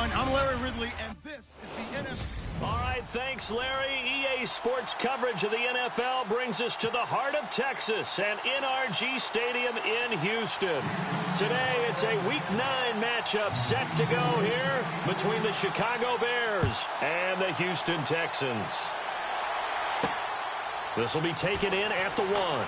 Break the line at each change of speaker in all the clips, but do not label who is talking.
Sideline. I'm Larry Ridley, and this is the NFL.
All right, thanks, Larry. EA Sports coverage of the NFL brings us to the heart of Texas and NRG Stadium in Houston. Today, it's a Week 9 matchup set to go here between the Chicago Bears and the Houston Texans. This will be taken in at the 1.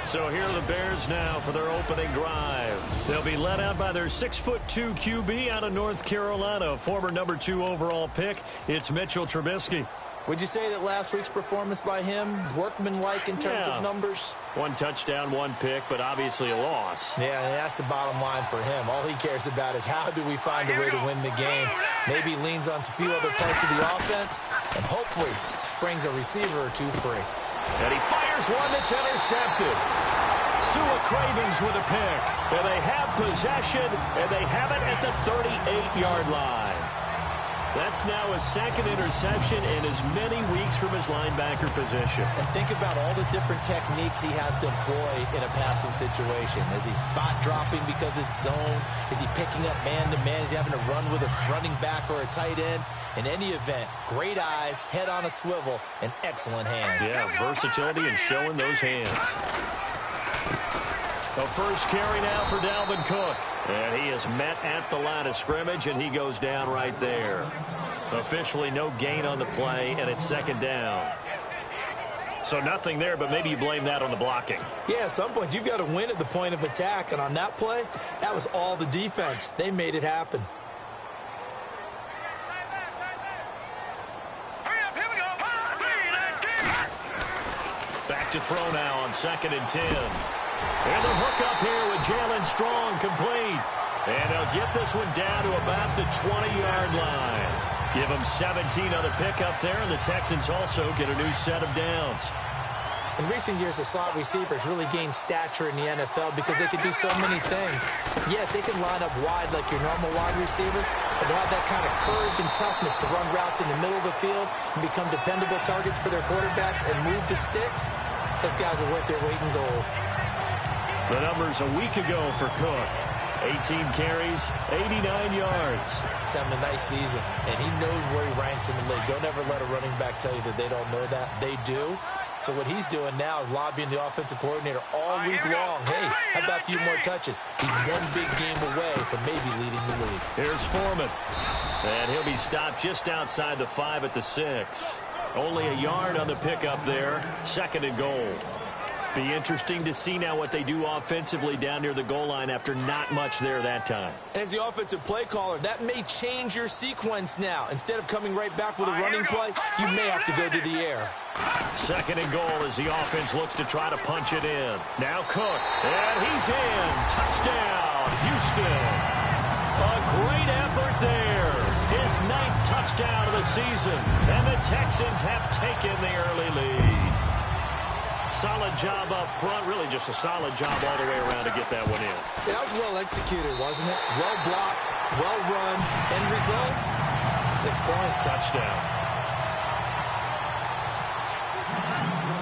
So here are the Bears now for their opening drive. They'll be led out by their 6'2" QB out of North Carolina, former number 2 overall pick. It's Mitchell Trubisky.
Would you say that last week's performance by him, workmanlike in terms of numbers?
1 touchdown, 1 pick, but obviously a loss.
Yeah, that's the bottom line for him. All he cares about is how do we find a way to win the game. Maybe leans on a few other parts of the offense, and hopefully springs a receiver or 2 free.
And he fires one that's intercepted. Sua Cravens with a pick. And they have possession, and they have it at the 38-yard line. That's now his 2nd interception in as many weeks from his linebacker position.
And think about all the different techniques he has to employ in a passing situation. Is he spot dropping because it's zone? Is he picking up man-to-man? Is he having to run with a running back or a tight end? In any event, great eyes, head on a swivel, and excellent hands.
Yeah, versatility and showing those hands. The first carry now for Dalvin Cook. And he is met at the line of scrimmage, and he goes down right there. Officially no gain on the play, and it's 2nd down. So nothing there, but maybe you blame that on the blocking.
Yeah, at some point you've got to win at the point of attack, and on that play, that was all the defense. They made it happen.
Back to throw now on 2nd and 10. And the hook up here with Jalen Strong complete. And they'll get this one down to about the 20-yard line. Give them 17 on the pickup there, and the Texans also get a new set of downs.
In recent years, the slot receivers really gained stature in the NFL because they could do so many things. Yes, they can line up wide like your normal wide receiver, but to have that kind of courage and toughness to run routes in the middle of the field and become dependable targets for their quarterbacks and move the sticks, those guys are worth their weight in gold.
The numbers a week ago for Cook. 18 carries, 89 yards.
He's having a nice season, and he knows where he ranks in the league. Don't ever let a running back tell you that they don't know that. They do. So what he's doing now is lobbying the offensive coordinator all week long. Hey, how about a few more touches? He's one big game away from maybe leading the league.
Here's Foreman. And he'll be stopped just outside the 5 at the 6. Only a yard on the pickup there. 2nd and goal. Be interesting to see now what they do offensively down near the goal line after not much there that time.
As the offensive play caller, that may change your sequence now. Instead of coming right back with a running play, you may have to go to the air.
2nd and goal as the offense looks to try to punch it in. Now Cook, and he's in. Touchdown, Houston. A great effort there. His 9th touchdown of the season, and the Texans have taken the early lead. Solid job up front, really just a solid job all the way around to get that one in.
Yeah, that was well executed, wasn't it? Well blocked, well run, end result, 6 points.
Touchdown.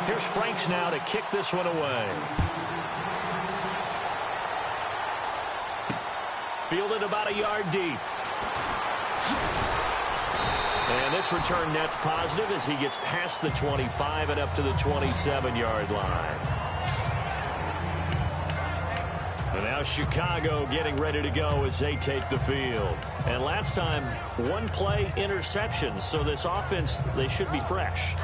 Here's Franks now to kick this one away. Fielded about a yard deep. And this return net's positive as he gets past the 25 and up to the 27-yard line. And now Chicago getting ready to go as they take the field. And last time, 1-play interceptions. So this offense, they should be fresh.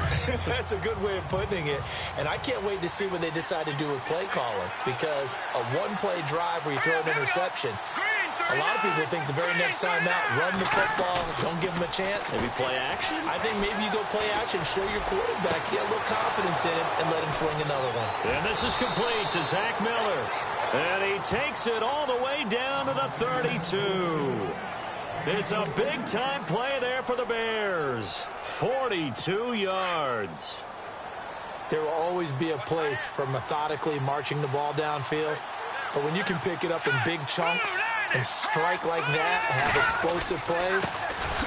That's a good way of putting it. And I can't wait to see what they decide to do with play calling. Because a 1-play drive where you throw an interception, a lot of people think the very next time out, run the football, don't give them a chance.
Maybe play action?
I think maybe you go play action, show your quarterback, get a little confidence in him, and let him fling another one.
And this is complete to Zach Miller. And he takes it all the way down to the 32. It's a big-time play there for the Bears. 42 yards.
There will always be a place for methodically marching the ball downfield. But when you can pick it up in big chunks and strike like that, have explosive plays,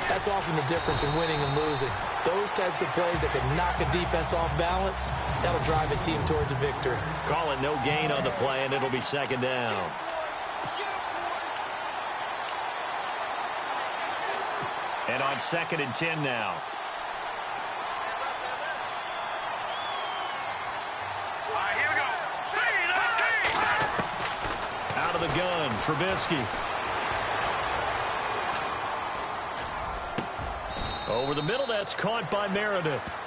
that's often the difference in winning and losing. Those types of plays that can knock a defense off balance, that'll drive a team towards a victory.
Call it no gain on the play, and it'll be second down. And on 2nd and 10 now. Out of the gun, Trubisky. Over the middle, that's caught by Meredith.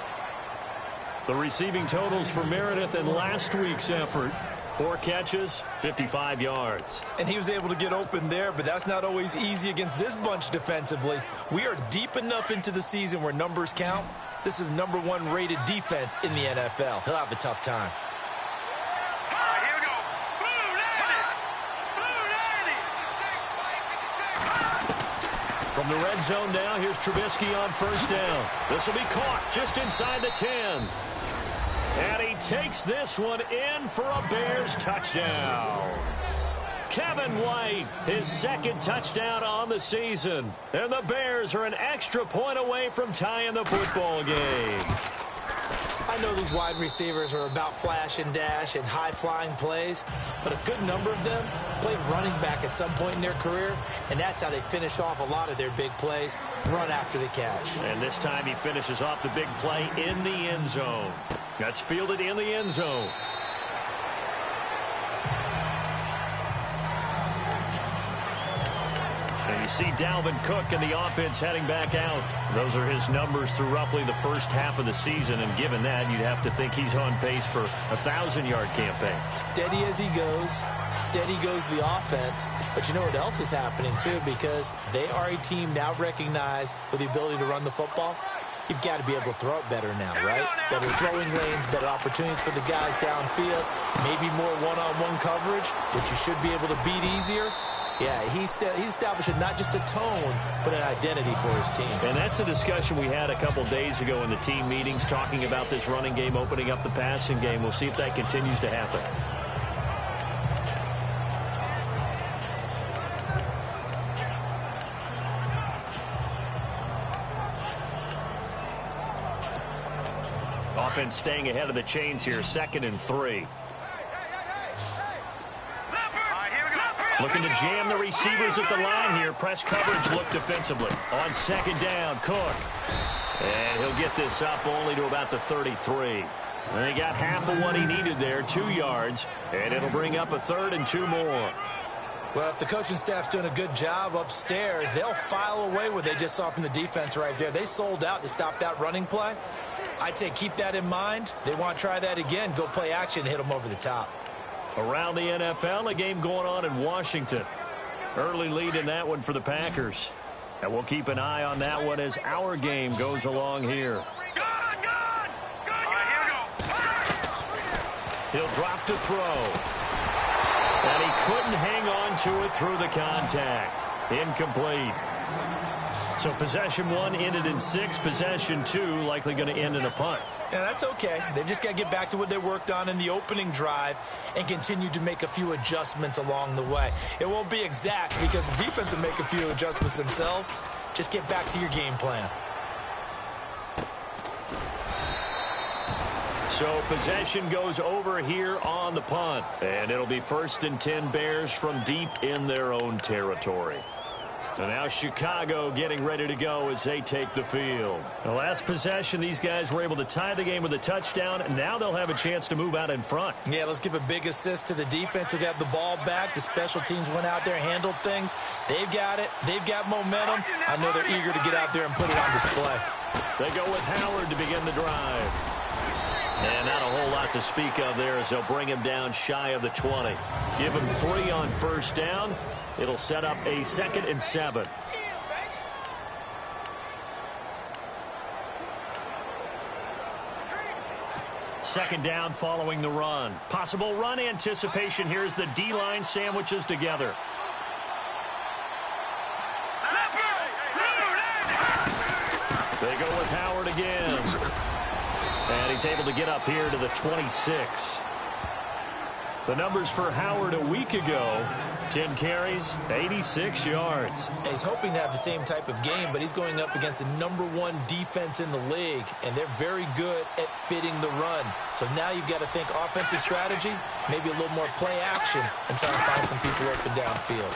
The receiving totals for Meredith in last week's effort: 4 catches, 55 yards.
And he was able to get open there, but that's not always easy against this bunch defensively. We are deep enough into the season where numbers count. This is the #1 rated defense in the NFL. He'll have a tough time.
From the red zone now, here's Trubisky on 1st down. This will be caught just inside the 10. And he takes this one in for a Bears touchdown. Kevin White, his 2nd touchdown on the season. And the Bears are an extra point away from tying the football game.
I know these wide receivers are about flash and dash and high-flying plays, but a good number of them played running back at some point in their career, and that's how they finish off a lot of their big plays, run after the catch.
And this time he finishes off the big play in the end zone. That's fielded in the end zone. And you see Dalvin Cook and the offense heading back out. Those are his numbers through roughly the first half of the season, and given that, you'd have to think he's on pace for a 1,000-yard campaign.
Steady as he goes, steady goes the offense. But you know what else is happening, too, because they are a team now recognized with the ability to run the football. You've got to be able to throw it better now, right? Better throwing lanes, better opportunities for the guys downfield, maybe more one-on-one coverage, which you should be able to beat easier. Yeah, he's establishing not just a tone, but an identity for his team.
And that's a discussion we had a couple days ago in the team meetings, talking about this running game opening up the passing game. We'll see if that continues to happen. Offense staying ahead of the chains here, 2nd and 3. Looking to jam the receivers at the line here. Press coverage look defensively. On 2nd down, Cook. And he'll get this up only to about the 33. And he got half of what he needed there, 2 yards. And it'll bring up a 3rd and 2 more.
Well, if the coaching staff's doing a good job upstairs, they'll file away what they just saw from the defense right there. They sold out to stop that running play. I'd say keep that in mind. They want to try that again. Go play action and hit them over the top.
Around the NFL, a game going on in Washington. Early lead in that one for the Packers. And we'll keep an eye on that one as our game goes along here. He'll drop to throw. And he couldn't hang on to it through the contact. Incomplete. So possession 1 ended in 6. Possession 2 likely going to end in a punt.
Yeah, that's okay. They've just got to get back to what they worked on in the opening drive and continue to make a few adjustments along the way. It won't be exact because the defense will make a few adjustments themselves. Just get back to your game plan.
So possession goes over here on the punt. And it'll be 1st and 10 Bears from deep in their own territory. And now Chicago getting ready to go as they take the field. The last possession, these guys were able to tie the game with a touchdown, and now they'll have a chance to move out in front.
Yeah, let's give a big assist to the defense who got the ball back. The special teams went out there and handled things. They've got it. They've got momentum. I know they're eager to get out there and put it on display.
They go with Howard to begin the drive. And not a whole lot to speak of there as they'll bring him down shy of the 20. Give him 3 on 1st down. It'll set up a 2nd and 7. Second down following the run. Possible run anticipation here as the D-line sandwiches together. They go with Howard again. And he's able to get up here to the 26. The numbers for Howard a week ago, 10 carries, 86 yards.
And he's hoping to have the same type of game, but he's going up against the #1 defense in the league, and they're very good at fitting the run. So now you've got to think offensive strategy, maybe a little more play action, and try to find some people open downfield.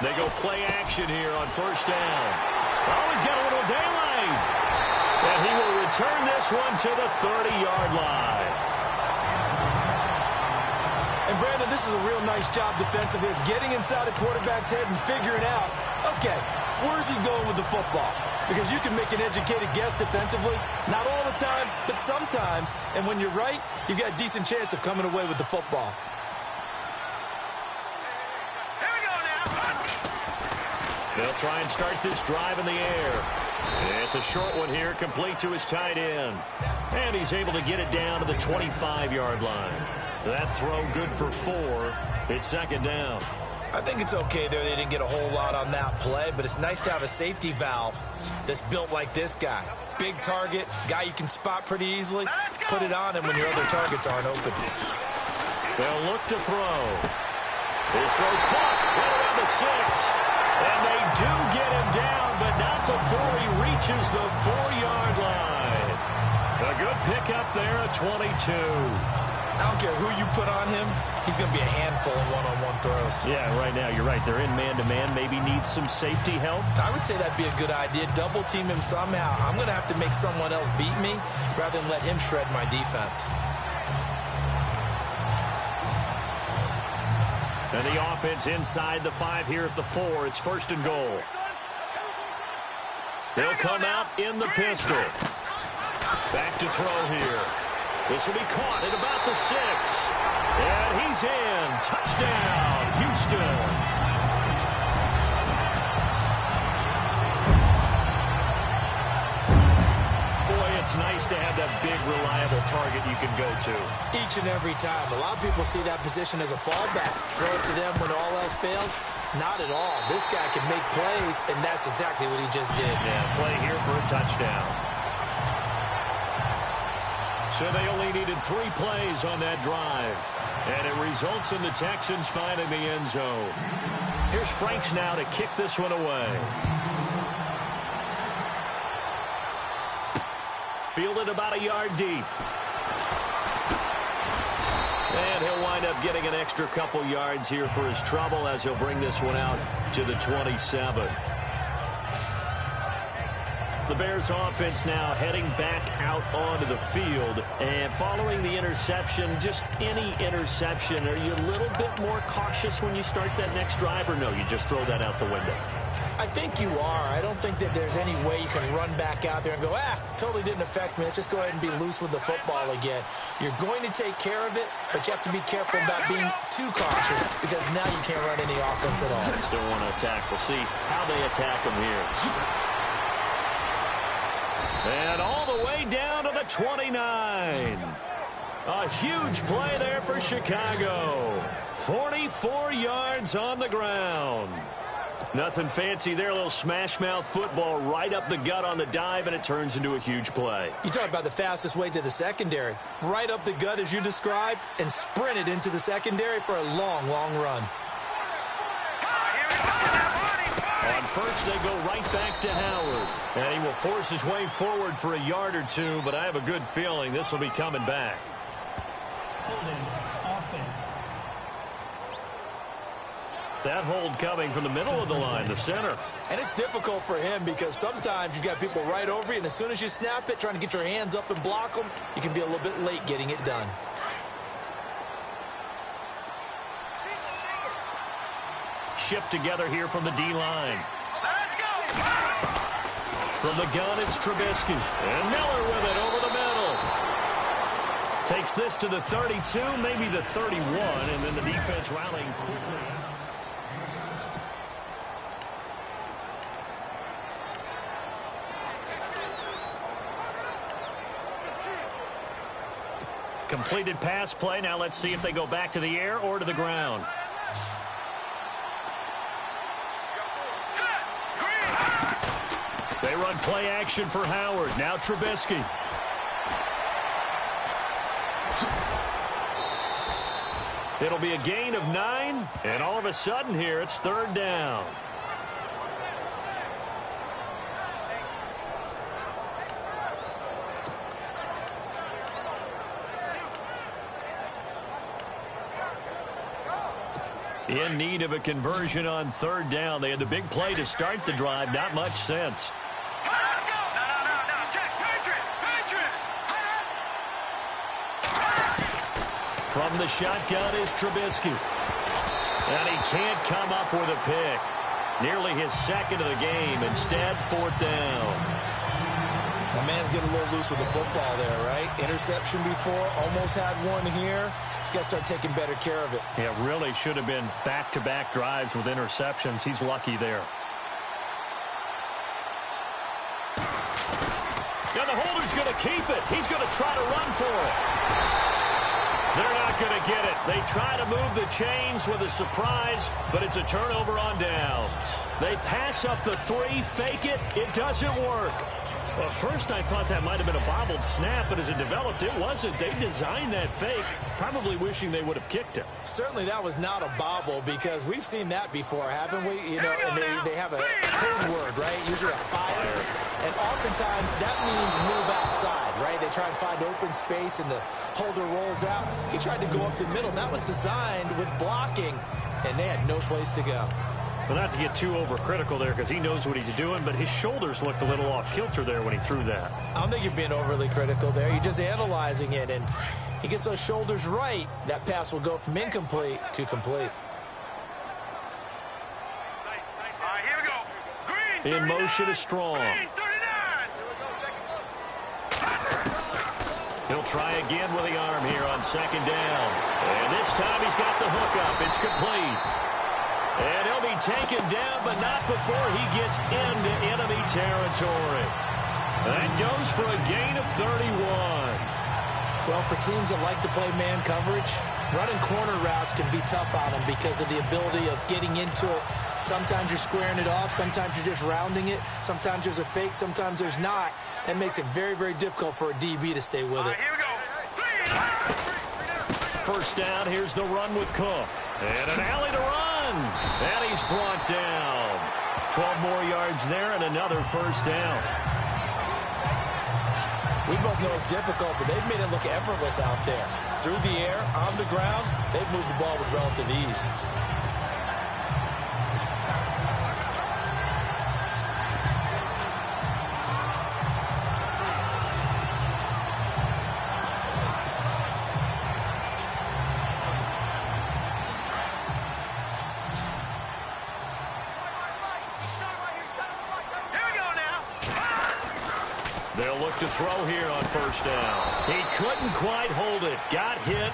They go play action here on first down. Oh, he's got a little daylight. And he will return this one to the 30-yard line.
And, Brandon, this is a real nice job defensively of getting inside a quarterback's head and figuring out, okay, where's he going with the football? Because you can make an educated guess defensively, not all the time, but sometimes. And when you're right, you've got a decent chance of coming away with the football.
They'll try and start this drive in the air. It's a short one here, complete to his tight end. And he's able to get it down to the 25-yard line. That throw good for 4. It's second down.
I think it's okay there. They didn't get a whole lot on that play, but it's nice to have a safety valve that's built like this guy. Big target, guy you can spot pretty easily. Put it on him when your other targets aren't open.
They'll look to throw. His throw caught right around the 6. And they do get him down, but not before he reaches the 4-yard line. A good pickup there at 22.
I don't care who you put on him. He's going to be a handful in one-on-one throws.
Yeah, right now, you're right. They're in man-to-man. Maybe needs some safety help.
I would say that'd be a good idea. Double-team him somehow. I'm going to have to make someone else beat me rather than let him shred my defense.
And the offense inside the 5 here at the 4. It's first and goal. They'll come out in the pistol. Back to throw here. This will be caught at about the 6. And he's in. Touchdown, Houston. It's nice to have that big, reliable target you can go to.
Each and every time. A lot of people see that position as a fallback. Throw it to them when all else fails. Not at all. This guy can make plays, and that's exactly what he just did.
Yeah, play here for a touchdown. So they only needed 3 plays on that drive. And it results in the Texans finding the end zone. Here's Franks now to kick this one away. Fielded about a yard deep. And he'll wind up getting an extra couple yards here for his trouble as he'll bring this one out to the 27. The Bears offense now heading back out onto the field. And following the interception, just any interception, are you a little bit more cautious when you start that next drive, or no, you just throw that out the window?
I think you are. I don't think that there's any way you can run back out there and go, totally didn't affect me. Let's just go ahead and be loose with the football again. You're going to take care of it, but you have to be careful about being too cautious because now you can't run any offense at all.
Still want to attack. We'll see how they attack him here. And all the way down to the 29. A huge play there for Chicago. 44 yards on the ground. Nothing fancy there. A little smash-mouth football right up the gut on the dive, and it turns into a huge play.
You talk about the fastest way to the secondary. Right up the gut as you described and sprinted into the secondary for a long, long run.
On first, they go right back to Howard. And he will force his way forward for a yard or two, but I have a good feeling this will be coming back.
Holding offense.
That hold coming from the middle of the line, the center.
And it's difficult for him because sometimes you've got people right over you, and as soon as you snap it, trying to get your hands up and block them, you can be a little bit late getting it done.
Shift together here from the D-line. From the gun, it's Trubisky. And Miller with it over the middle. Takes this to the 32, maybe the 31, and then the defense rallying quickly. Completed pass play. Now let's see if they go back to the air or to the ground. They run play action for Howard. Now Trubisky. It'll be a gain of 9, and all of a sudden here, it's 3rd down. In need of a conversion on 3rd down. They had the big play to start the drive. Not much sense.
Let's go. No. Check. Patriot.
From the shotgun is Trubisky. And he can't come up with a pick. Nearly his 2nd of the game. Instead, 4th down.
The man's getting a little loose with the football there, right? Interception before, almost had one here. He's got to start taking better care of it.
Yeah, really should have been back-to-back drives with interceptions. He's lucky there. Now the holder's going to keep it. He's going to try to run for it. They're not going to get it. They try to move the chains with a surprise, but it's a turnover on downs. They pass up the 3, fake it. It doesn't work. Well, first I thought that might have been a bobbled snap, but as it developed, it wasn't. They designed that fake, probably wishing they would have kicked it.
Certainly that was not a bobble because we've seen that before, haven't we? You know, and they have a code word, right? Usually a fire. And oftentimes that means move outside, right? They try and find open space and the holder rolls out. He tried to go up the middle. That was designed with blocking, and they had no place to go.
Well, not to get too overcritical there because he knows what he's doing, but his shoulders looked a little off kilter there when he threw that.
I don't think you're being overly critical there. You're just analyzing it, and he gets those shoulders right. That pass will go from incomplete to complete.
Here we go. Green,
in motion is Strong.
Green, 39.
He'll try again with the arm here on 2nd down. And this time he's got the hook up. It's complete. And he'll be taken down, but not before he gets into enemy territory. That goes for a gain of 31.
Well, for teams that like to play man coverage, running corner routes can be tough on them because of the ability of getting into it. Sometimes you're squaring it off. Sometimes you're just rounding it. Sometimes there's a fake. Sometimes there's not. That makes it very, very difficult for a DB to stay with it.
Here we go.
1st down, here's the run with Cook. And an alley to run. And he's brought down. 12 more yards there and another 1st down.
We both know it's difficult, but they've made it look effortless out there. Through the air, on the ground, they've moved the ball with relative ease.
They'll look to throw here on 1st down. He couldn't quite hold it. Got hit.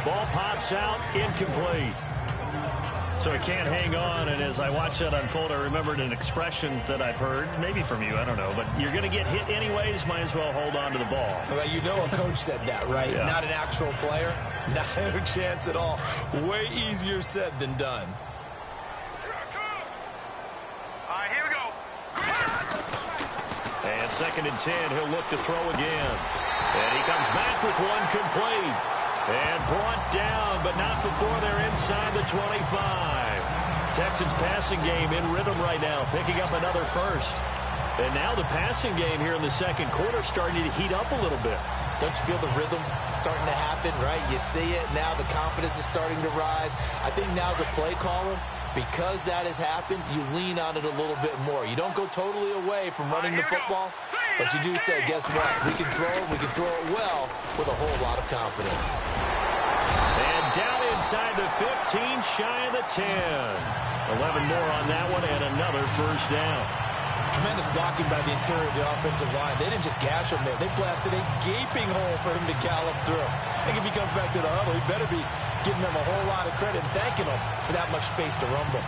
Ball pops out. Incomplete. So he can't hang on, and as I watched that unfold, I remembered an expression that I've heard, maybe from you, I don't know, but you're going to get hit anyways, might as well hold on to the ball.
Well, you know a coach said that, right?
Yeah.
Not an actual player. Not a chance at all. Way easier said than done.
Here we go.
And 2nd and 10, he'll look to throw again. And he comes back with one complete. And brought down, but not before they're inside the 25. Texans passing game in rhythm right now, picking up another 1st. And now the passing game here in the 2nd quarter starting to heat up a little bit.
Don't you feel the rhythm starting to happen, right? You see it now. The confidence is starting to rise. I think now's a play caller. Because that has happened, you lean on it a little bit more. You don't go totally away from running the football, but you do say, guess what? We can throw it well with a whole lot of confidence.
And down inside the 15, shy of the 10. 11 more on that one and another 1st down.
Tremendous blocking by the interior of the offensive line. They didn't just gash him there. They blasted a gaping hole for him to gallop through. I think if he comes back to the huddle, he better be giving them a whole lot of credit and thanking them for that much space to rumble.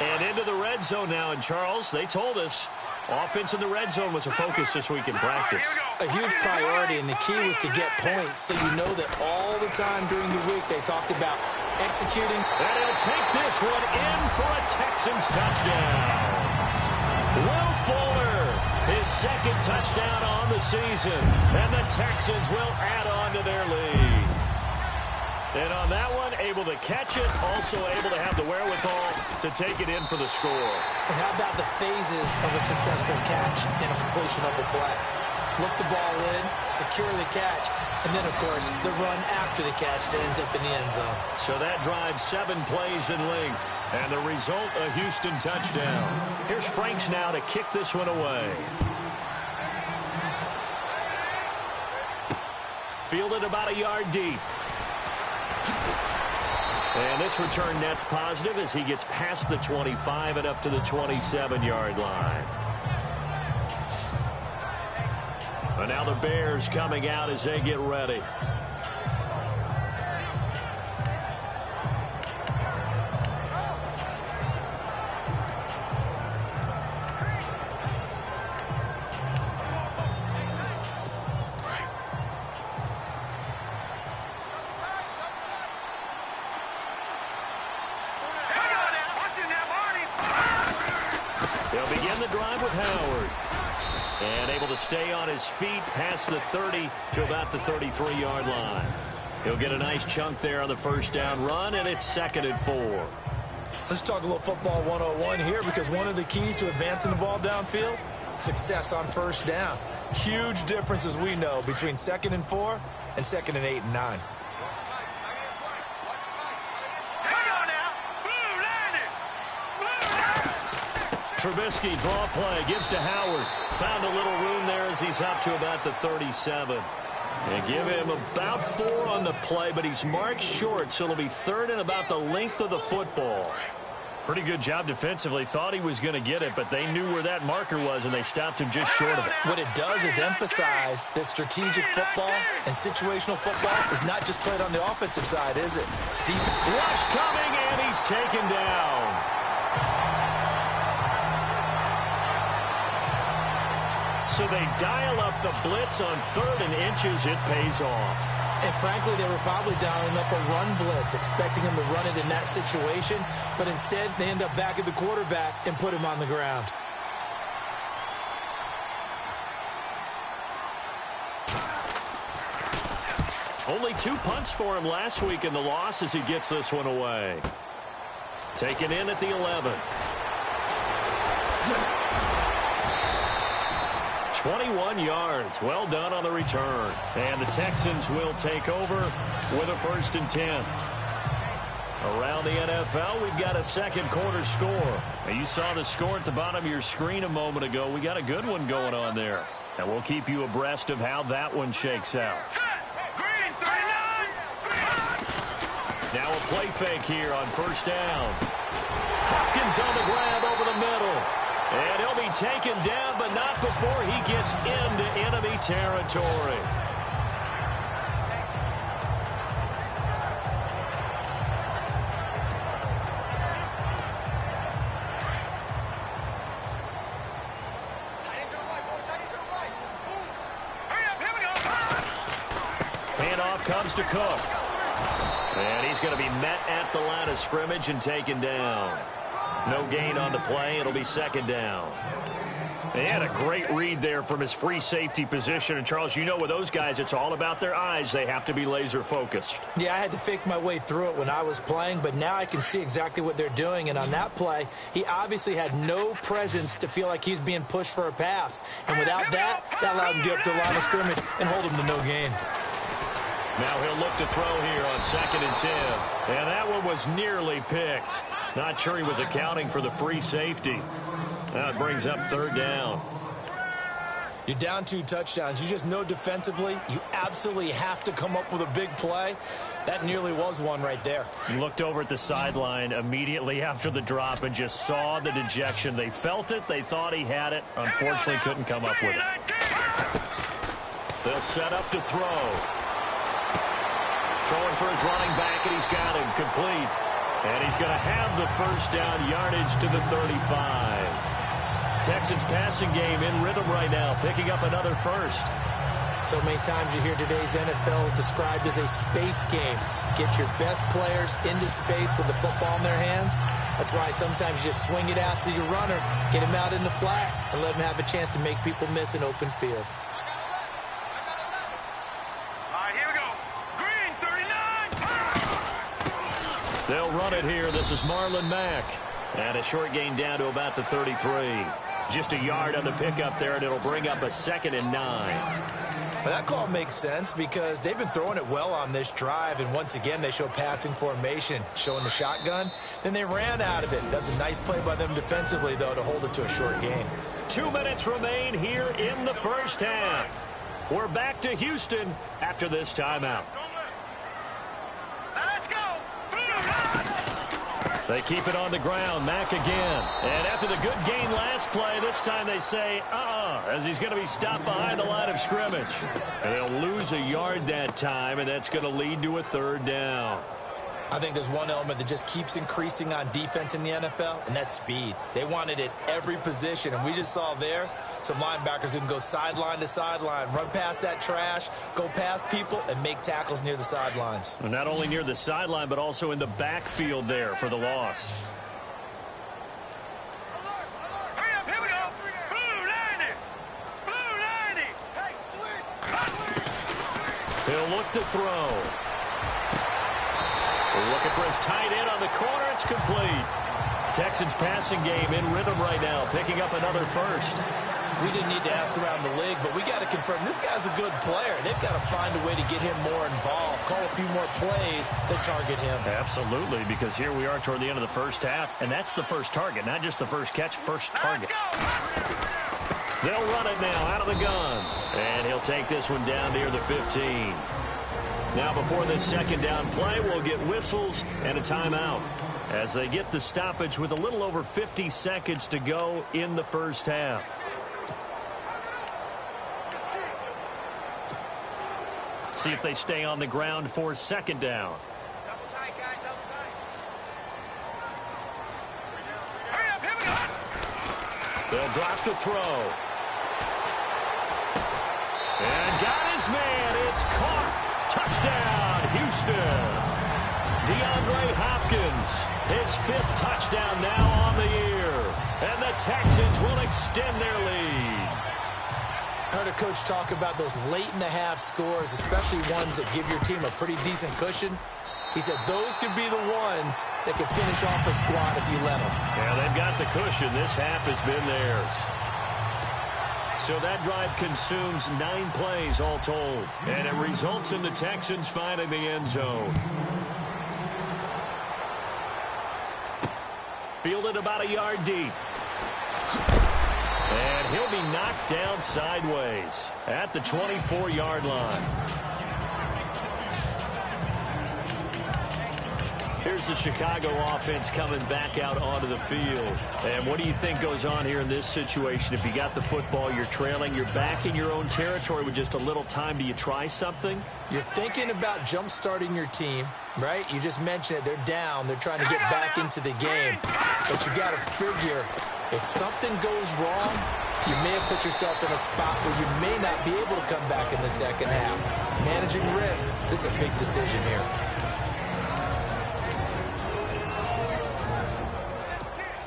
And into the red zone now. And, Charles, they told us offense in the red zone was a focus this week in practice.
A huge priority, and the key was to get points so you know that all the time during the week they talked about executing.
And he'll take this one in for a Texans touchdown. Will Fuller, his second touchdown on the season. And the Texans will add on to their lead. And on that one, able to catch it, also able to have the wherewithal to take it in for the score.
And how about the phases of a successful catch and a completion of a play? Look the ball in, secure the catch, and then, of course, the run after the catch that ends up in the end zone.
So that drives 7 plays in length, and the result, a Houston touchdown. Here's Franks now to kick this one away. Fielded about a yard deep. And this return net's positive as he gets past the 25 and up to the 27-yard line. And now the Bears coming out as they get ready. They'll begin the drive with Howard. And able to stay on his feet past the 30 to about the 33-yard line. He'll get a nice chunk there on the first down run, and it's 2nd and 4.
Let's talk a little football 101 here, because one of the keys to advancing the ball downfield, success on first down. Huge difference, as we know, between 2nd and 4 and 2nd and 8 and 9.
Trubisky draw play, gives to Howard. Found a little room there as he's up to about the 37. And give him about 4 on the play, but he's marked short, so it'll be 3rd and about the length of the football. Pretty good job defensively. Thought he was going to get it, but they knew where that marker was, and they stopped him just short of it.
What it does is emphasize that strategic football and situational football is not just played on the offensive side, is it? Deep
rush coming, and he's taken down. So they dial up the blitz on 3rd and inches. It pays off.
And frankly, they were probably dialing up a run blitz, expecting him to run it in that situation. But instead, they end up back at the quarterback and put him on the ground.
Only 2 punts for him last week in the loss as he gets this one away. Taken in at the 11. 21 yards. Well done on the return. And the Texans will take over with a 1st and 10. Around the NFL, we've got a second quarter score. Now, you saw the score at the bottom of your screen a moment ago. We got a good one going on there. And we'll keep you abreast of how that one shakes out. Now a play fake here on 1st down. Hopkins on the grab over the middle. And he'll be taken down, but not before he gets into enemy territory. Handoff comes to Cook. And he's going to be met at the line of scrimmage and taken down. No gain on the play. It'll be 2nd down. He had a great read there from his free safety position. And, Charles, you know with those guys, it's all about their eyes. They have to be laser focused.
Yeah, I had to fake my way through it when I was playing, but now I can see exactly what they're doing. And on that play, he obviously had no presence to feel like he's being pushed for a pass. And without that, that allowed him to get up to the line of scrimmage and hold him to no gain.
Now he'll look to throw here on 2nd and 10. And that one was nearly picked. Not sure he was accounting for the free safety. That brings up 3rd down.
You're down 2 touchdowns. You just know defensively you absolutely have to come up with a big play. That nearly was one right there.
He looked over at the sideline immediately after the drop and just saw the dejection. They felt it. They thought he had it. Unfortunately, couldn't come up with it. They'll set up to throw. Throwing for his running back, and he's got him complete. And he's going to have the 1st down yardage to the 35. Texans passing game in rhythm right now, picking up another 1st.
So many times you hear today's NFL described as a space game. Get your best players into space with the football in their hands. That's why sometimes you just swing it out to your runner, get him out in the flat, and let him have a chance to make people miss an open field.
All right, here we go. Green, 39.
They'll run it here. This is Marlon Mack. And a short gain down to about the 33. Just a yard on the pickup there, and it'll bring up a 2nd and 9.
Well, that call makes sense because they've been throwing it well on this drive, and once again they show passing formation, showing the shotgun. Then they ran out of it. That was a nice play by them defensively, though, to hold it to a short gain.
2 minutes remain here in the first half. We're back to Houston after this timeout.
Let's go.
They keep it on the ground. Mack again. And after the good gain last play, this time they say, as he's going to be stopped behind the line of scrimmage. And they'll lose a yard that time, and that's going to lead to a 3rd down.
I think there's one element that just keeps increasing on defense in the NFL, and that's speed. They want it at every position, and we just saw there some linebackers who can go sideline to sideline, run past that trash, go past people, and make tackles near the sidelines.
Well, not only near the sideline, but also in the backfield there for the loss.
Hurry up, here we go. Blue 90. Blue 90.
He'll look to throw. Looking for his tight end on the corner. It's complete. Texans passing game in rhythm right now, picking up another first.
We didn't need to ask around the league, but we got to confirm this guy's a good player. They've got to find a way to get him more involved, call a few more plays that target him.
Absolutely, because here we are toward the end of the first half, and that's the first target, not just the first catch, first target. They'll run it now out of the gun, and he'll take this one down near the 15. Now before this 2nd down play, we'll get whistles and a timeout as they get the stoppage with a little over 50 seconds to go in the first half. See if they stay on the ground for 2nd down.
Hurry up, here we go.
They'll drop the throw. And got his man. It's caught. Touchdown, Houston. DeAndre Hopkins, his 5th touchdown now on the year. And the Texans will extend their lead.
I heard a coach talk about those late-in-the-half scores, especially ones that give your team a pretty decent cushion. He said those could be the ones that can finish off a squad if you let them.
Yeah, they've got the cushion. This half has been theirs. So that drive consumes 9 plays all told. And it results in the Texans finding the end zone. Fielded about a yard deep. And he'll be knocked down sideways at the 24-yard line. Here's the Chicago offense coming back out onto the field. And what do you think goes on here in this situation? If you got the football, you're trailing, you're back in your own territory with just a little time. Do you try something?
You're thinking about jump-starting your team, right? You just mentioned it. They're down. They're trying to get back into the game. But you got to figure if something goes wrong, you may have put yourself in a spot where you may not be able to come back in the 2nd half. Managing risk, this is a big decision here.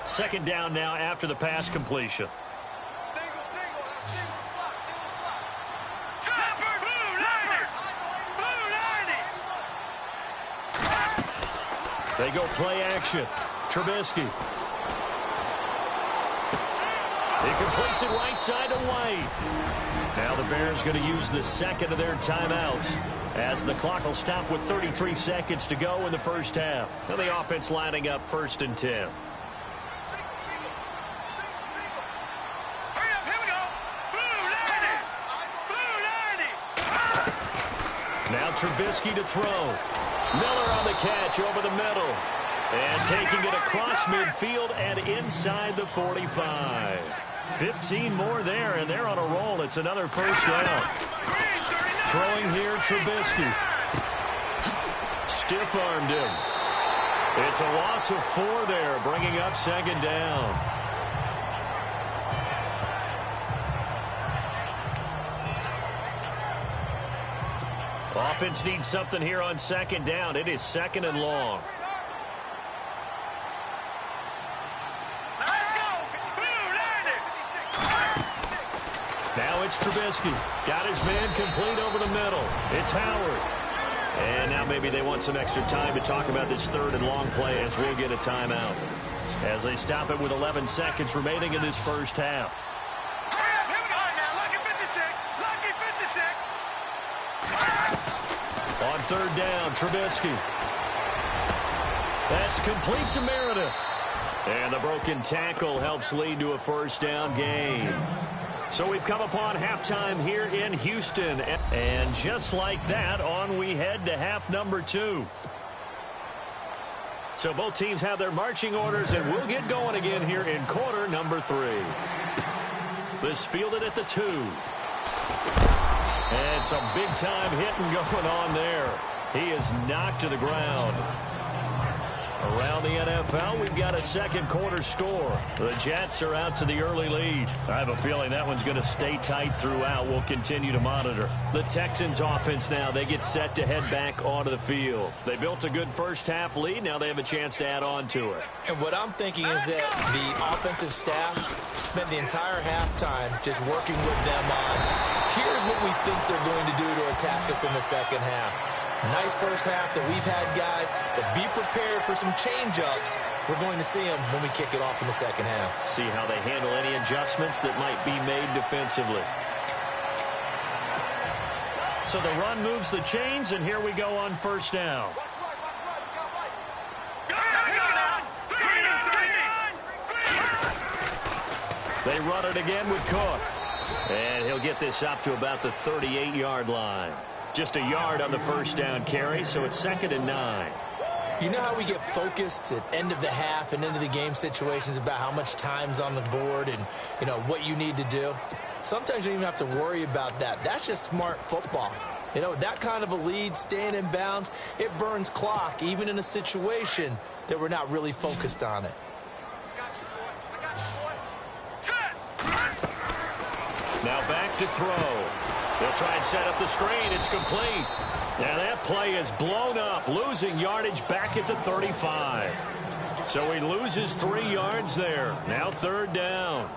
Second down now after the pass completion. They go play action. Trubisky. He completes it right side to White. Now the Bears going to use the 2nd of their timeouts as the clock will stop with 33 seconds to go in the first half. Now the offense lining up 1st and 10. Now Trubisky to throw. Miller on the catch over the middle. And taking it across midfield and inside the 45. 15 more there, and they're on a roll. It's another first down. Throwing here, Trubisky. Stiff-armed him. It's a loss of 4 there, bringing up 2nd down. Offense needs something here on 2nd down. It is 2nd and long. it's Trubisky. Got his man complete over the middle. It's Howard. And now maybe they want some extra time to talk about this third and long play as we'll get a timeout. As they stop it with 11 seconds remaining in this first half.
Here we go now. Lucky 56. Lucky 56.
On third down, Trubisky. That's complete to Meredith. And the broken tackle helps lead to a first down gain. So we've come upon halftime here in Houston. And just like that, on we head to half number 2. So both teams have their marching orders, and we'll get going again here in quarter number 3. This fielded at the 2. And some big-time hitting going on there. He is knocked to the ground. Around the NFL, we've got a second quarter score. The Jets are out to the early lead. I have a feeling that one's going to stay tight throughout. We'll continue to monitor. The Texans offense now, they get set to head back onto the field. They built a good first half lead. Now they have a chance to add on to it.
And what I'm thinking is that the offensive staff spent the entire halftime just working with them on, here's what we think they're going to do to attack us in the second half. Nice first half that we've had, guys, but be prepared for some change-ups. We're going to see them when we kick it off in the second half.
See how they handle any adjustments that might be made defensively. So the run moves the chains, and here we go on first down. They run it again with Cook. And he'll get this up to about the 38-yard line. Just a yard on the first down carry, so it's 2nd and 9.
You know how we get focused at end of the half and into the game situations about how much time's on the board and, you know, what you need to do? Sometimes you don't even have to worry about that. That's just smart football. You know, that kind of a lead, staying in bounds, it burns clock, even in a situation that we're not really focused on it.
Now back to throw. They'll try and set up the screen. It's complete. Now that play is blown up, losing yardage back at the 35. So he loses 3 yards there. Now third down.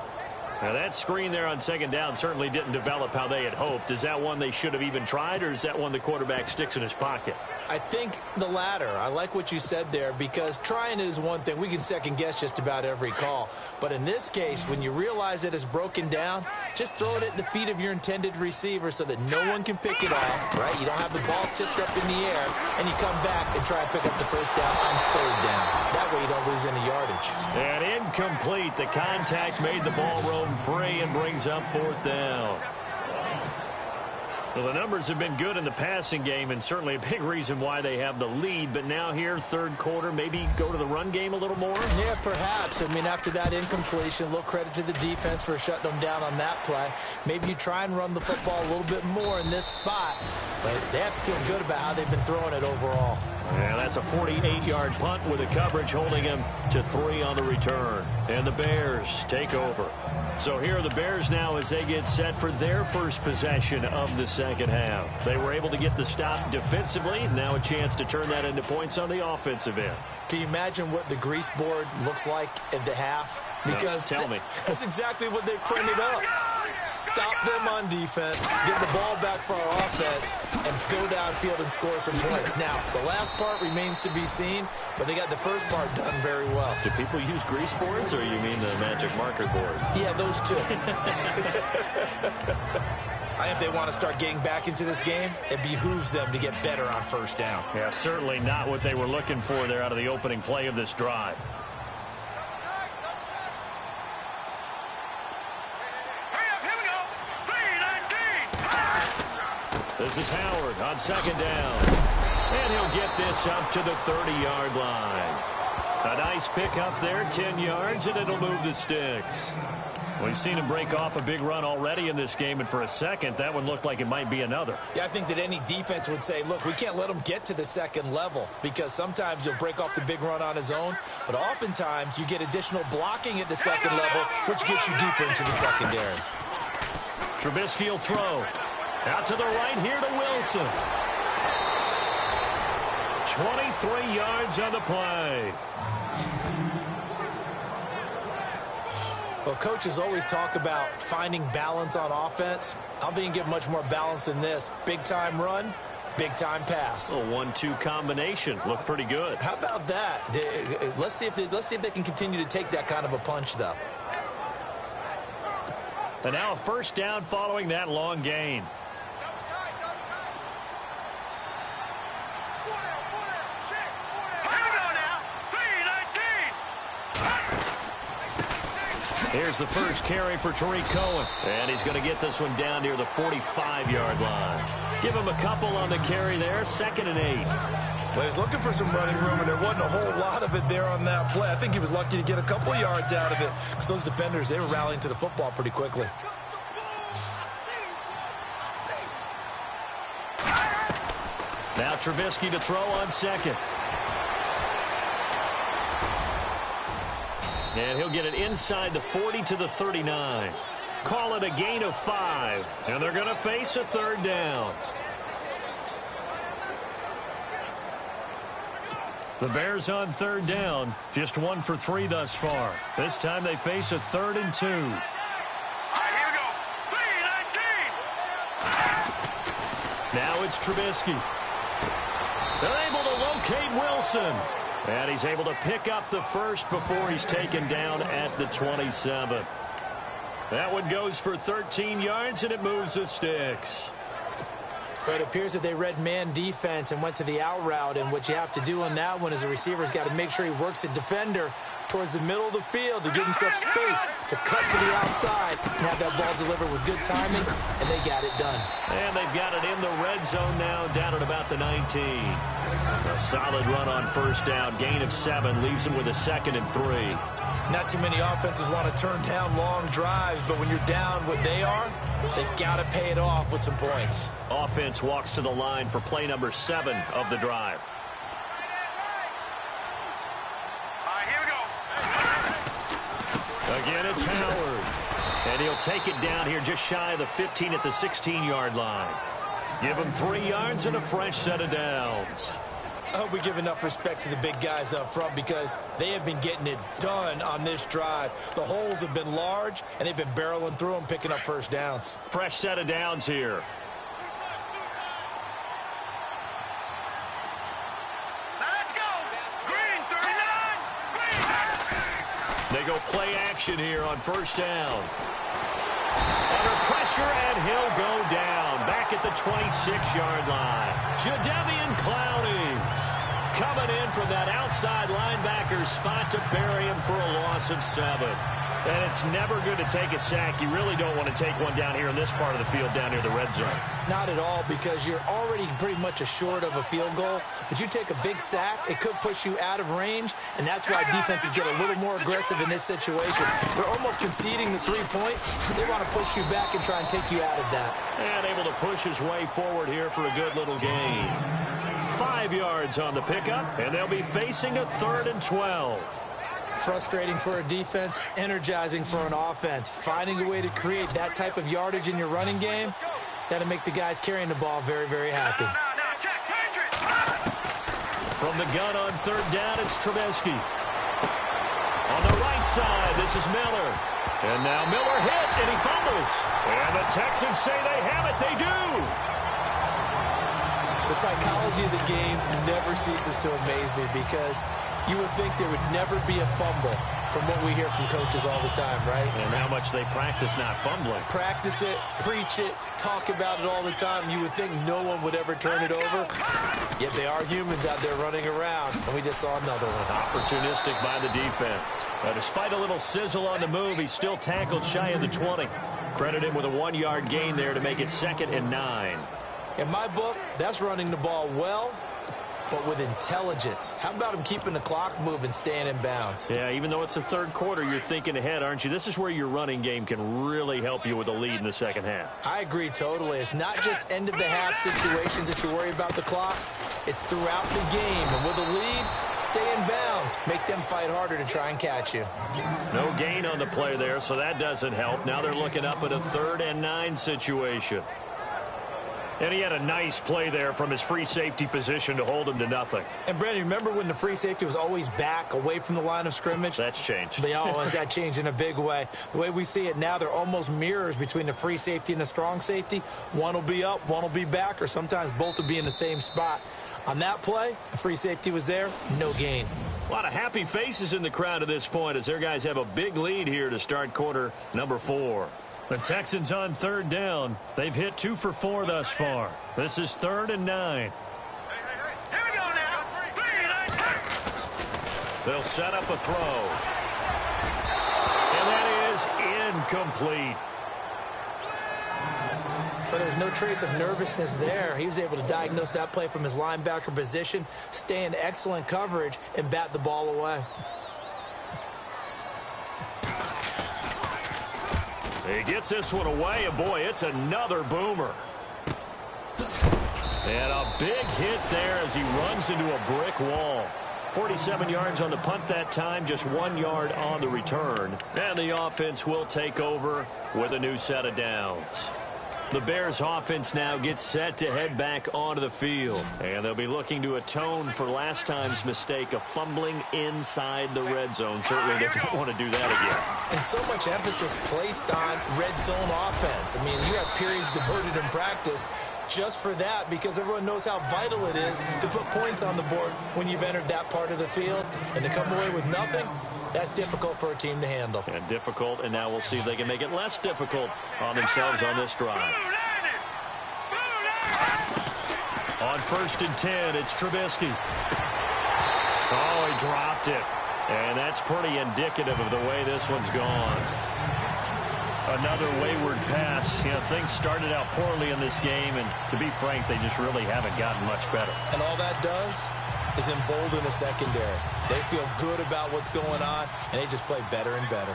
Now that screen there on second down certainly didn't develop how they had hoped. Is that one they should have even tried, or is that one the quarterback sticks in his pocket?
I think the latter. I like what you said there, because trying it is one thing. We can second guess just about every call. But in this case, when you realize it is broken down, just throw it at the feet of your intended receiver so that no one can pick it off, right? You don't have the ball tipped up in the air, and you come back and try and pick up the first down on third down. That way you don't lose any yardage.
And incomplete. The contact made the ball roam free and brings up 4th down. Well, the numbers have been good in the passing game, and certainly a big reason why they have the lead. But now here, third quarter, maybe go to the run game a little more?
Yeah, perhaps. I mean, after that incompletion, a little credit to the defense for shutting them down on that play. Maybe you try and run the football a little bit more in this spot. But they have to feel good about how they've been throwing it overall.
Yeah, that's a 48-yard punt with the coverage holding him to 3 on the return. And the Bears take over. So here are the Bears now as they get set for their first possession of the second half. They were able to get the stop defensively. Now a chance to turn that into points on the offensive end.
Can you imagine what the grease board looks like at the half? Because
tell me.
That's exactly what they printed up. Stop them on defense, get the ball back for our offense, and go downfield and score some points. Now, the last part remains to be seen, but they got the first part done very well.
Do people use grease boards, or you mean the magic marker board?
Yeah, those two. I think if they want to start getting back into this game, it behooves them to get better on first down.
Yeah, certainly not what they were looking for there out of the opening play of this drive. This is Howard on second down. And he'll get this up to the 30-yard line. A nice pick up there, 10 yards, and it'll move the sticks. We've seen him break off a big run already in this game, and for a second, that one looked like it might be another.
Yeah, I think that any defense would say, look, we can't let him get to the second level, because sometimes he'll break off the big run on his own, but oftentimes you get additional blocking at the second level, which gets you deeper into the secondary.
Trubisky will throw. Out to the right here to Wilson. 23 yards on the play.
Well, coaches always talk about finding balance on offense. I don't think you can get much more balance than this. Big-time run, big-time pass.
A 1-2 combination. Looked pretty good.
How about that? Let's see if they can continue to take that kind of a punch, though.
And now a first down following that long gain. Here's the first carry for Tariq Cohen. And he's going to get this one down near the 45-yard line. Give him a couple on the carry there. 2nd and 8.
Well, he's looking for some running room, and there wasn't a whole lot of it there on that play. I think he was lucky to get a couple of yards out of it, because those defenders, they were rallying to the football pretty quickly.
Now Trubisky to throw on 2nd. And he'll get it inside the 40 to the 39. Call it a gain of 5. And they're going to face a 3rd down. The Bears on 3rd down. Just 1 for 3 thus far. This time they face a 3rd and 2.
All right, here we go. 3-19.
Now it's Trubisky. They're able to locate Wilson. And he's able to pick up the first before he's taken down at the 27. That one goes for 13 yards, and it moves the sticks.
But it appears that they read man defense and went to the out route. And what you have to do on that one is the receiver's got to make sure he works the defender towards the middle of the field to give himself space to cut to the outside and have that ball delivered with good timing, and they got it done.
And they've got it in the red zone now, down at about the 19. A solid run on first down. Gain of 7 leaves them with a 2nd and 3.
Not too many offenses want to turn down long drives, but when you're down what they are, they've got to pay it off with some points.
Offense walks to the line for play number 7 of the drive.
All right, here we go.
Again, it's Howard. And he'll take it down here just shy of the 15 at the 16-yard line. Give him 3 yards and a fresh set of downs.
I hope we give enough respect to the big guys up front, because they have been getting it done on this drive. The holes have been large, and they've been barreling through them, picking up first downs.
Fresh set of downs here.
Let's go. Green, 39. Green.
They go play action here on first down. Under pressure, and he'll go down. Back at the 26-yard line. Jadeveon Clowney coming in from that outside linebacker spot to bury him for a loss of 7. And it's never good to take a sack. You really don't want to take one down here in this part of the field down near the red zone.
Not at all, because you're already pretty much assured of a field goal. But you take a big sack, it could push you out of range, and that's why defenses get a little more aggressive in this situation. They're almost conceding the 3 points. They want to push you back and try and take you out of that.
And able to push his way forward here for a good little gain. 5 yards on the pickup, and they'll be facing a 3rd and 12.
Frustrating for a defense, energizing for an offense. Finding a way to create that type of yardage in your running game, that'll make the guys carrying the ball very, very happy.
Now, check. Patriots.
From the gun on 3rd down, it's Trubisky. On the right side, this is Miller. And now Miller hit, and he fumbles. And the Texans say they have it. They do.
The psychology of the game never ceases to amaze me, because you would think there would never be a fumble from what we hear from coaches all the time, right?
And how much they practice not fumbling.
Practice it, preach it, talk about it all the time. You would think no one would ever turn it over. Yet they are humans out there running around, and we just saw another one.
Opportunistic by the defense. Despite a little sizzle on the move, he's still tackled shy of the 20. Credit him with a 1-yard gain there to make it 2nd and 9.
In my book, that's running the ball well, but with intelligence. How about him keeping the clock moving, staying in bounds?
Yeah, even though it's the 3rd quarter, you're thinking ahead, aren't you? This is where your running game can really help you with a lead in the 2nd half.
I agree totally. It's not just end-of-the-half situations that you worry about the clock. It's throughout the game. And with a lead, stay in bounds. Make them fight harder to try and catch you.
No gain on the play there, so that doesn't help. Now they're looking up at a 3rd and 9 situation. And he had a nice play there from his free safety position to hold him to nothing.
And, Brandon, remember when the free safety was always back away from the line of scrimmage?
That's changed.
They always that changed in a big way. The way we see it now, they're almost mirrors between the free safety and the strong safety. One will be up, one will be back, or sometimes both will be in the same spot. On that play, the free safety was there, no gain.
A lot of happy faces in the crowd at this point as their guys have a big lead here to start quarter number 4. The Texans on third down. They've hit 2 for 4 thus far. This is 3rd and 9.
Here we go now. 3, 9,
They'll set up a throw. And that is incomplete.
But there's no trace of nervousness there. He was able to diagnose that play from his linebacker position, stay in excellent coverage, and bat the ball away.
He gets this one away, and boy, it's another boomer. And a big hit there as he runs into a brick wall. 47 yards on the punt that time, just 1 yard on the return. And the offense will take over with a new set of downs. The Bears offense now gets set to head back onto the field. And they'll be looking to atone for last time's mistake of fumbling inside the red zone. Certainly they don't want to do that again.
And so much emphasis placed on red zone offense. I mean, you have periods diverted in practice just for that because everyone knows how vital it is to put points on the board when you've entered that part of the field. And to come away with nothing, that's difficult for a team to handle.
And difficult, and now we'll see if they can make it less difficult on themselves on this drive. On 1st and 10, it's Trubisky. Oh, he dropped it. And that's pretty indicative of the way this one's gone. Another wayward pass. You know, things started out poorly in this game, and to be frank, they just really haven't gotten much better.
And all that does is embolden the secondary. They feel good about what's going on, and they just play better and better.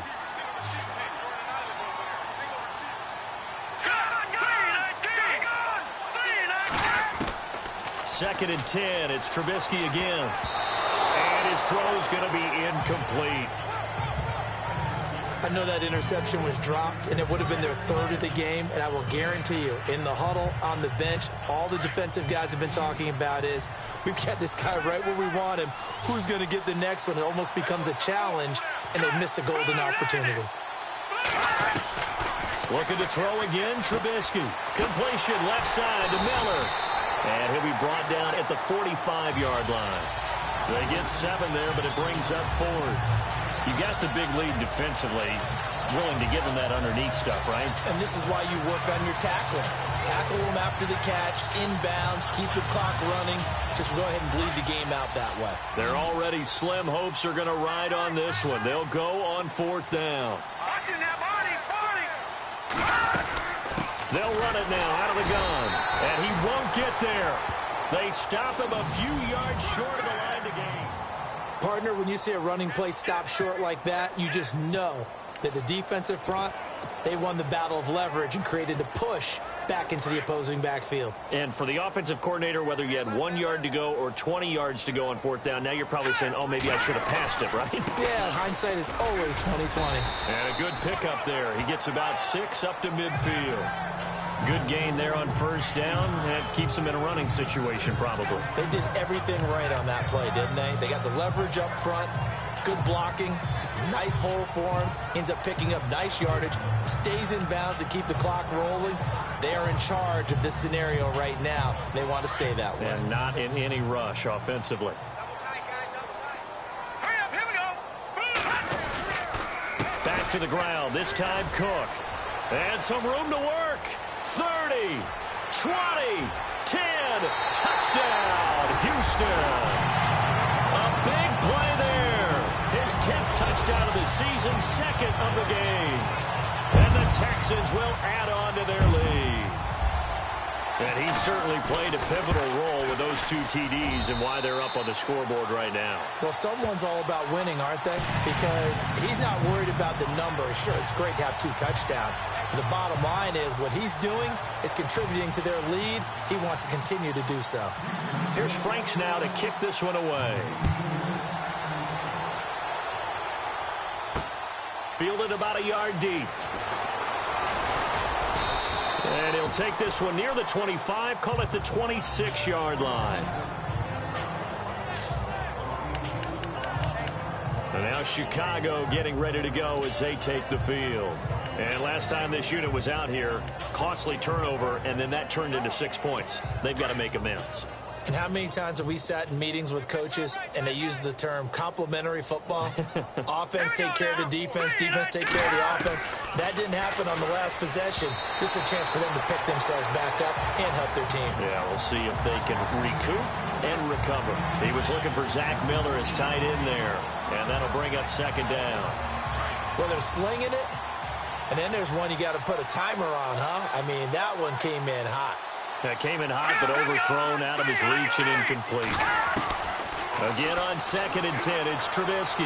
Second and 10, it's Trubisky again. And his throw's going to be incomplete.
I know that interception was dropped, and it would have been their 3rd of the game, and I will guarantee you, in the huddle, on the bench, all the defensive guys have been talking about is, we've got this guy right where we want him. Who's going to get the next one? It almost becomes a challenge, and they've missed a golden opportunity.
Looking to throw again, Trubisky. Completion left side to Miller. And he'll be brought down at the 45-yard line. They get 7 there, but it brings up 4th. You got the big lead defensively, willing to give them that underneath stuff, right?
And this is why you work on your tackling. Tackle them after the catch, inbounds, keep the clock running. Just go ahead and bleed the game out that way.
Their already slim hopes are going to ride on this one. They'll go on 4th down. They'll run it now out of the gun, and he won't get there. They stop him a few yards short of the line to gain.
Partner, when you see a running play stop short like that, you just know that the defensive front, they won the battle of leverage and created the push back into the opposing backfield.
And for the offensive coordinator, whether you had 1 yard to go or 20 yards to go on 4th down, now you're probably saying, oh, maybe I should have passed it, right?
Yeah, hindsight is always 20/20.
And a good pickup there. He gets about 6 up to midfield. Good gain there on 1st down. That keeps them in a running situation, probably.
They did everything right on that play, didn't they? They got the leverage up front, good blocking, nice hole for him, ends up picking up nice yardage, stays in bounds to keep the clock rolling. They are in charge of this scenario right now. They want to stay that way.
And not in any rush offensively. Back to the ground. This time Cook. And some room to work. 30, 20, 10, touchdown, Houston. A big play there. His 10th touchdown of the season, 2nd of the game. And the Texans will add on to their lead. And he certainly played a pivotal role with those 2 TDs and why they're up on the scoreboard right now.
Well, someone's all about winning, aren't they? Because he's not worried about the number. Sure, it's great to have 2 touchdowns. The bottom line is what he's doing is contributing to their lead. He wants to continue to do so.
Here's Franks now to kick this one away. Fielded about a yard deep. And he'll take this one near the 25, call it the 26-yard line. And now Chicago getting ready to go as they take the field. And last time this unit was out here, costly turnover, and then that turned into 6 points. They've got to make amends.
And how many times have we sat in meetings with coaches and they use the term complementary football? Offense take care of the defense, defense take care of the offense. That didn't happen on the last possession. This is a chance for them to pick themselves back up and help their team.
Yeah, we'll see if they can recoup and recover. He was looking for Zach Miller as tight end there, and that'll bring up second down.
Well, they're slinging it, and then there's one you got to put a timer on, huh? I mean, that one came in hot.
That came in hot, but overthrown out of his reach and incomplete. Again on 2nd and 10, it's Trubisky.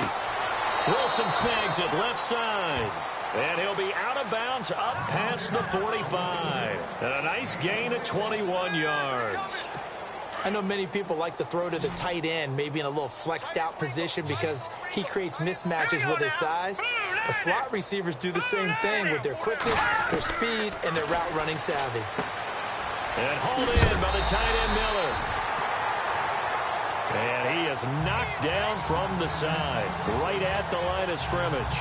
Wilson snags it left side. And he'll be out of bounds up past the 45. And a nice gain of 21 yards.
I know many people like to throw to the tight end, maybe in a little flexed out position because he creates mismatches with his size. But slot receivers do the same thing with their quickness, their speed, and their route running savvy.
And hauled in by the tight end Miller. And he is knocked down from the side, right at the line of scrimmage.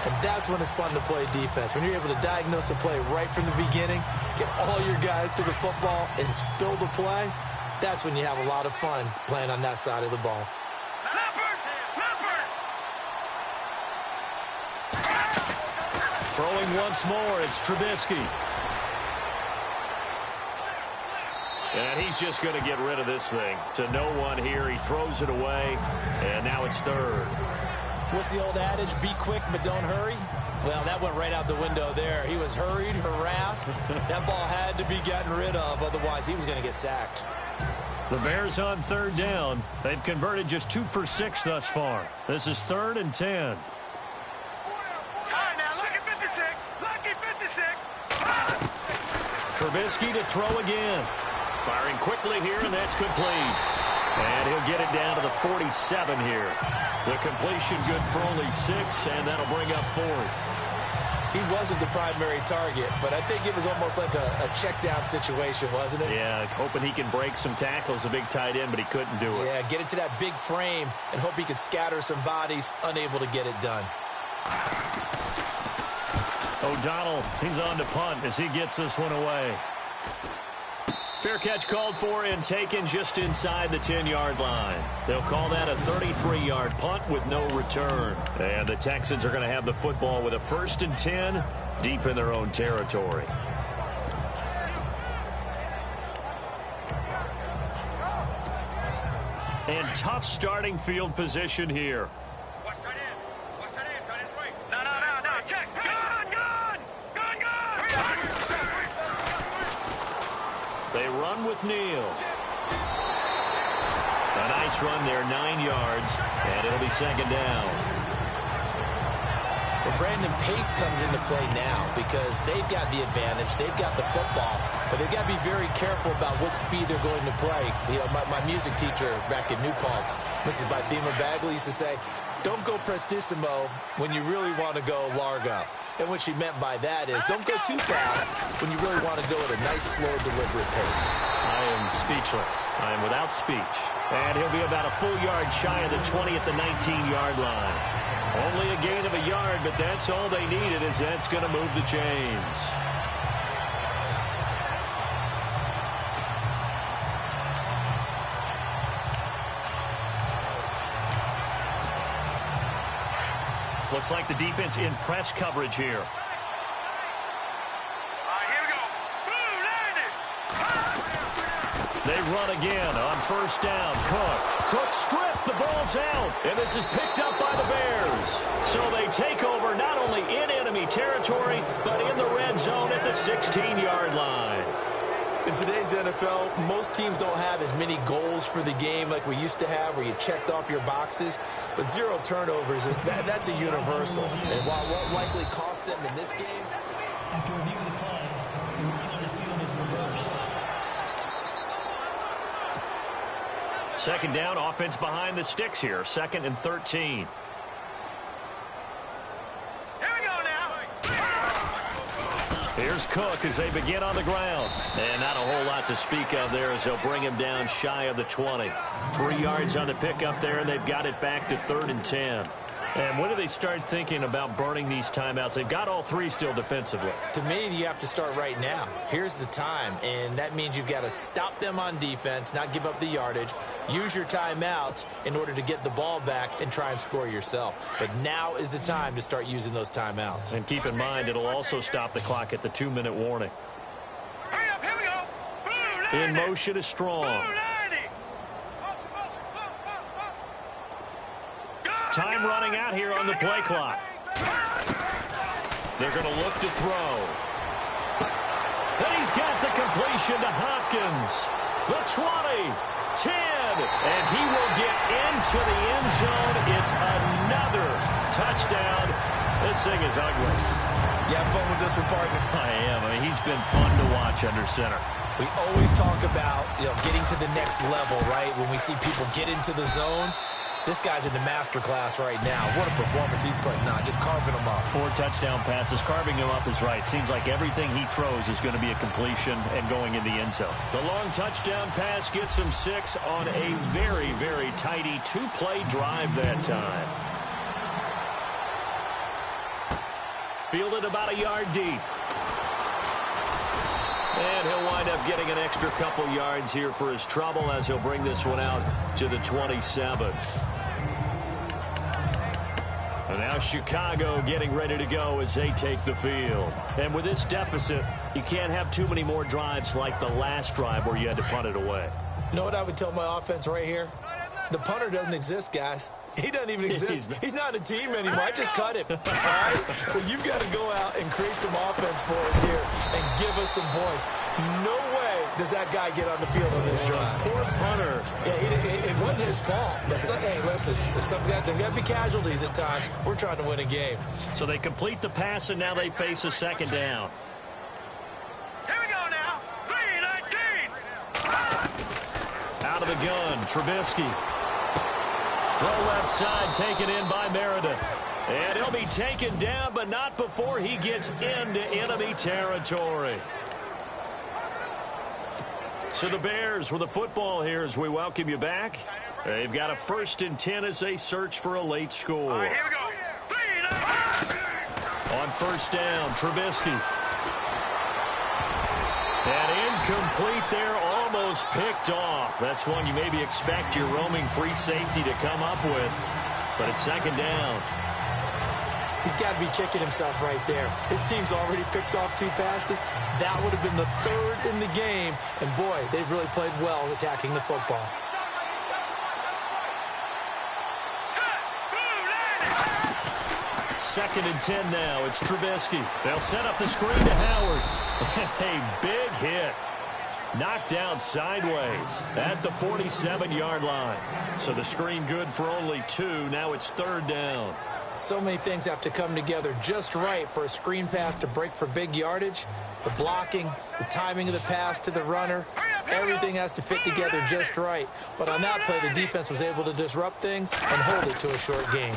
And that's when it's fun to play defense. When you're able to diagnose a play right from the beginning, get all your guys to the football, and spill the play, that's when you have a lot of fun playing on that side of the ball.
Throwing once more, it's Trubisky. And he's just going to get rid of this thing. To no one here, he throws it away, and now it's third.
What's the old adage? Be quick, but don't hurry. Well, that went right out the window there. He was hurried, harassed. That ball had to be gotten rid of, otherwise he was going to get sacked.
The Bears on third down. They've converted just 2 for 6 thus far. This is 3rd and 10. Trubisky to throw again. Firing quickly here, and that's complete. And he'll get it down to the 47 here. The completion good for only 6, and that'll bring up 4th.
He wasn't the primary target, but I think it was almost like a check-down situation, wasn't it?
Yeah, hoping he can break some tackles, a big tight end, but he couldn't do it.
Yeah, get it to that big frame and hope he could scatter some bodies, unable to get it done.
O'Donnell, he's on to punt as he gets this one away. Fair catch called for and taken just inside the 10-yard line. They'll call that a 33-yard punt with no return. And the Texans are going to have the football with a 1st and 10 deep in their own territory. And tough starting field position here. They run with Neal. A nice run there, 9 yards, and it'll be second down.
Well, Brandon, pace comes into play now because they've got the advantage. They've got the football, but they've got to be very careful about what speed they're going to play. You know, my music teacher back in New Paltz, Mrs. Bagley, used to say, don't go prestissimo when you really want to go largo. And what she meant by that is don't go too fast when you really want to go at a nice, slow, deliberate pace.
I am speechless. I am without speech. And he'll be about a full yard shy of the 20 at the 19-yard line. Only a gain of a yard, but that's all they needed, as that's going to move the chains. Looks like the defense in press coverage here.
Here we go. Boom, landed.
They run again on 1st down. Cook stripped. The ball's out. And this is picked up by the Bears. So they take over not only in enemy territory, but in the red zone at the 16-yard line.
In today's NFL, most teams don't have as many goals for the game like we used to have where you checked off your boxes. But 0 turnovers, that's a universal. And while what likely cost them in this game,
after reviewing the play, the movement on the field is reversed.
Second down, offense behind the sticks here. 2nd and 13. Here's Cook as they begin on the ground. And not a whole lot to speak of there as they'll bring him down shy of the 20. 3 yards on the pickup there, and they've got it back to 3rd and 10. And when do they start thinking about burning these timeouts? They've got all 3 still defensively.
To me, you have to start right now. Here's the time, and that means you've got to stop them on defense, not give up the yardage, use your timeouts in order to get the ball back and try and score yourself. But now is the time to start using those timeouts.
And keep in mind, it'll also stop the clock at the 2-minute warning.
Hurry up, here we go. Blue
In
line
motion is Strong. Time running out here on the play clock. They're going to look to throw. And he's got the completion to Hopkins. The 20, 10, and he will get into the end zone. It's another touchdown. This thing is ugly.
You having fun with this one, partner?
I am. I mean, he's been fun to watch under center.
We always talk about, getting to the next level, right? When we see people get into the zone. This guy's in the master class right now. What a performance he's putting on, just carving them up.
4 touchdown passes. Carving him up is right. Seems like everything he throws is going to be a completion and going in the end zone. The long touchdown pass gets him 6 on a very, very tidy 2-play drive that time. Fielded about a yard deep. And he'll wind up getting an extra couple yards here for his trouble as he'll bring this one out to the 27. And now Chicago getting ready to go as they take the field. And with this deficit, you can't have too many more drives like the last drive where you had to punt it away.
You know what I would tell my offense right here? The punter doesn't exist, guys. He doesn't even exist. He's not a team anymore. I just cut him. All right? So you've got to go out and create some offense for us here and give us some points. No way does that guy get on the field on this drive.
Poor punter.
Yeah, it wasn't his fault. But hey, listen, there's got to be casualties at times. We're trying to win a game.
So they complete the pass, and now they face a 2nd down.
Here we go now. 3-19.
Out of the gun, Trubisky. Throw left side, taken in by Meredith. And he'll be taken down, but not before he gets into enemy territory. So the Bears with the football here as we welcome you back. They've got a 1st and 10 as they search for a late score.
All right, here we go. 3-19.
On 1st down, Trubisky. And incomplete there, almost picked off. That's one you maybe expect your roaming free safety to come up with. But it's 2nd down.
He's got to be kicking himself right there. His team's already picked off 2 passes. That would have been the 3rd in the game. And, boy, they've really played well attacking the football.
Second and 10 now. It's Trubisky. They'll set up the screen to Howard. A big hit. Knocked down sideways at the 47-yard line. So the screen good for only 2. Now it's 3rd down.
So many things have to come together just right for a screen pass to break for big yardage. The blocking, the timing of the pass to the runner, everything has to fit together just right. But on that play, the defense was able to disrupt things and hold it to a short gain.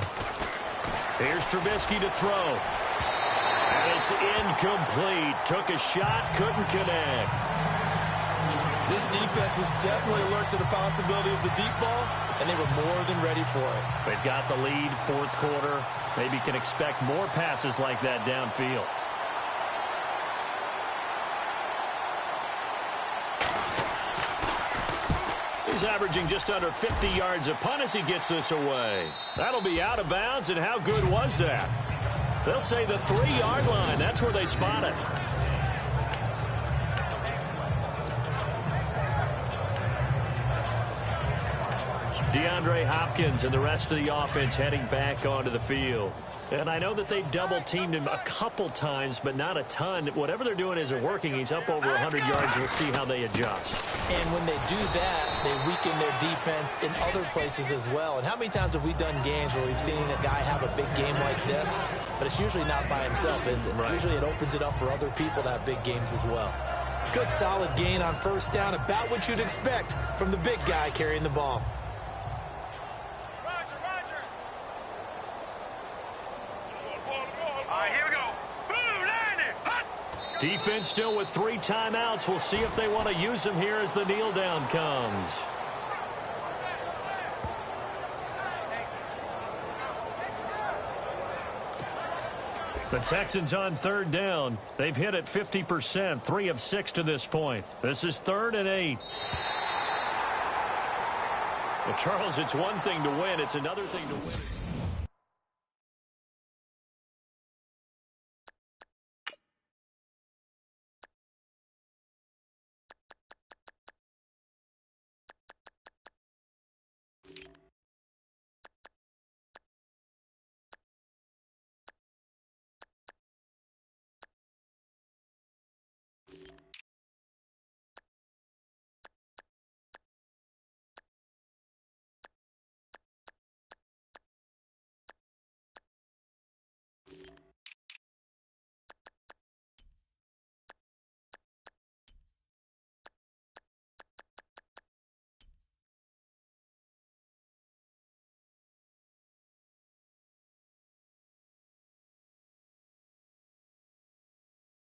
Here's Trubisky to throw. And it's incomplete. Took a shot, couldn't connect.
This defense was definitely alert to the possibility of the deep ball, and they were more than ready for it.
They've got the lead, 4th quarter. Maybe can expect more passes like that downfield. He's averaging just under 50 yards a punt as he gets this away. That'll be out of bounds, and how good was that? They'll say the 3-yard line. That's where they spot it. DeAndre Hopkins and the rest of the offense heading back onto the field. And I know that they double-teamed him a couple times, but not a ton. Whatever they're doing isn't working. He's up over 100 yards. We'll see how they adjust.
And when they do that, they weaken their defense in other places as well. And how many times have we done games where we've seen a guy have a big game like this, but it's usually not by himself, is it? Right. Usually it opens it up for other people to have big games as well. Good, solid gain on 1st down, about what you'd expect from the big guy carrying the ball.
Defense still with 3 timeouts. We'll see if they want to use them here as the kneel down comes. The Texans on 3rd down. They've hit it 50%, 3 of 6 to this point. This is 3rd and 8. Well, Charles, it's one thing to win. It's another thing to win.